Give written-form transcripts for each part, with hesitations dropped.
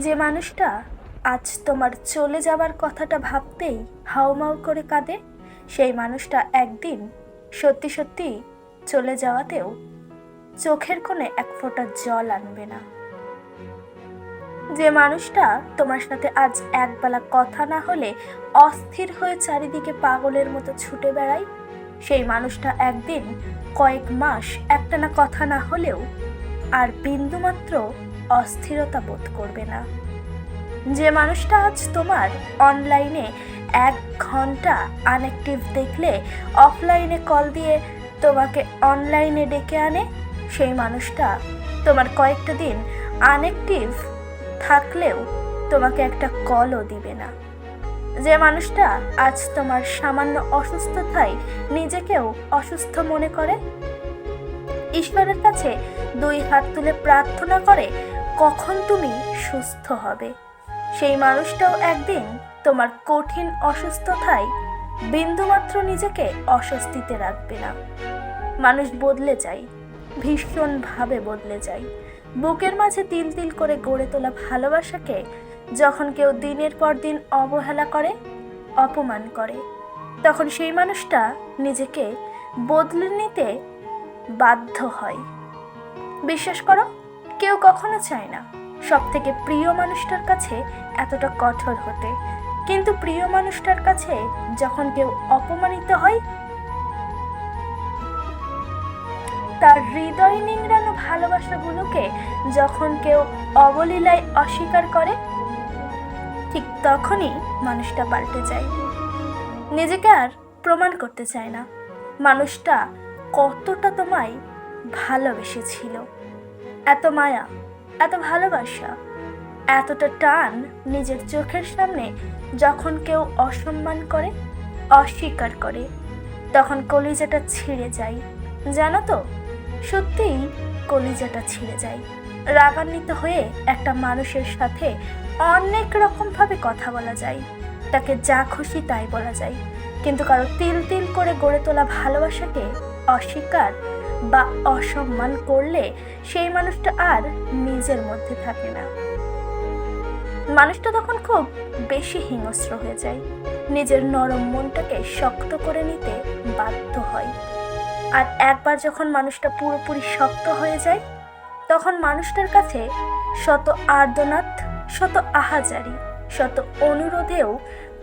যে মানুষটা আজ তোমার চলে যাবার কথাটা ভাবতেই হাউমাউ করে কাঁদে, সেই মানুষটা একদিন সত্যি সত্যি চলে যাওয়াতেও চোখের কোণে এক ফোঁটা জল আনবে না। যে মানুষটা তোমার সাথে আজ একবেলা কথা না হলে অস্থির হয়ে চারিদিকে পাগলের মতো ছুটে বেড়ায়, সেই মানুষটা একদিন কয়েক মাস একটানা কথা না হলেও আর বিন্দুমাত্র অস্থিরতা বোধ করবে না। যে মানুষটা আজ তোমার অনলাইনে 1 ঘন্টা আনঅ্যাক্টিভ দেখলে অফলাইনে কল দিয়ে তোমাকে অনলাইনে ডেকে আনে, সেই মানুষটা তোমার কয়েকটা দিন আনঅ্যাক্টিভ থাকলেও তোমাকে একটা কলও দিবে না। যে মানুষটা আজ তোমার সামান্য অসুস্থতায় নিজেকেও অসুস্থ মনে করে, ঈশ্বরের কাছে 2 হাত তুলে প্রার্থনা করে কখন তুমি সুস্থ হবে, সেই মানুষটাও একদিন তোমার কঠিন অসুস্থতায় বিন্দুমাত্র নিজেকে অস্বস্তিতে রাখবে না। মানুষ বদলে যায়, ভীষণভাবে বদলে যায়। বুকের মাঝে তিল তিল করে গড়ে তোলা ভালোবাসাকে যখন কেউ দিনের পর দিন অবহেলা করে, অপমান করে, তখন সেই মানুষটা নিজেকে বদলে নিতে বাধ্য হয়। বিশ্বাস করো, কেউ কখনো চায় না সব থেকে প্রিয় মানুষটার কাছে এতটা কঠোর হতে, কিন্তু প্রিয় মানুষটার কাছে যখন কেউ অপমানিত হয়, তার হৃদয় নিংড়ানো ভালোবাসাগুলোকে যখন কেউ অবলীলায় অস্বীকার করে, ঠিক তখনই মানুষটা পাল্টে যায়। নিজেকে আর প্রমাণ করতে চায় না মানুষটা কতটা তোমায় ভালোবেসেছিল। এত মায়া, এত ভালোবাসা, এতটা টান নিজের চোখের সামনে যখন কেউ অসম্মান করে, অস্বীকার করে, তখন কলিজাটা ছিঁড়ে যায়। জানো তো, সত্যিই কলিজাটা ছিঁড়ে যায়। রাগান্বিত হয়ে একটা মানুষের সাথে অনেক রকমভাবে কথা বলা যায়, তাকে যা খুশি তাই বলা যায়, কিন্তু কারো তিল তিল করে গড়ে তোলা ভালোবাসাকে অস্বীকার বা অসম্মান করলে সেই মানুষটা আর নিজের মধ্যে থাকে না। মানুষটা তখন খুব বেশি হিংস্র হয়ে যায়, নিজের নরম মনটাকে শক্ত করে নিতে বাধ্য হয়। আর একবার যখন মানুষটা পুরোপুরি শক্ত হয়ে যায়, তখন মানুষটার কাছে শত আর্তনাদ, শত আহাজারি, শত অনুরোধেও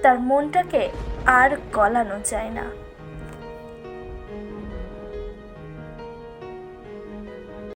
তার মনটাকে আর গলানো যায় না।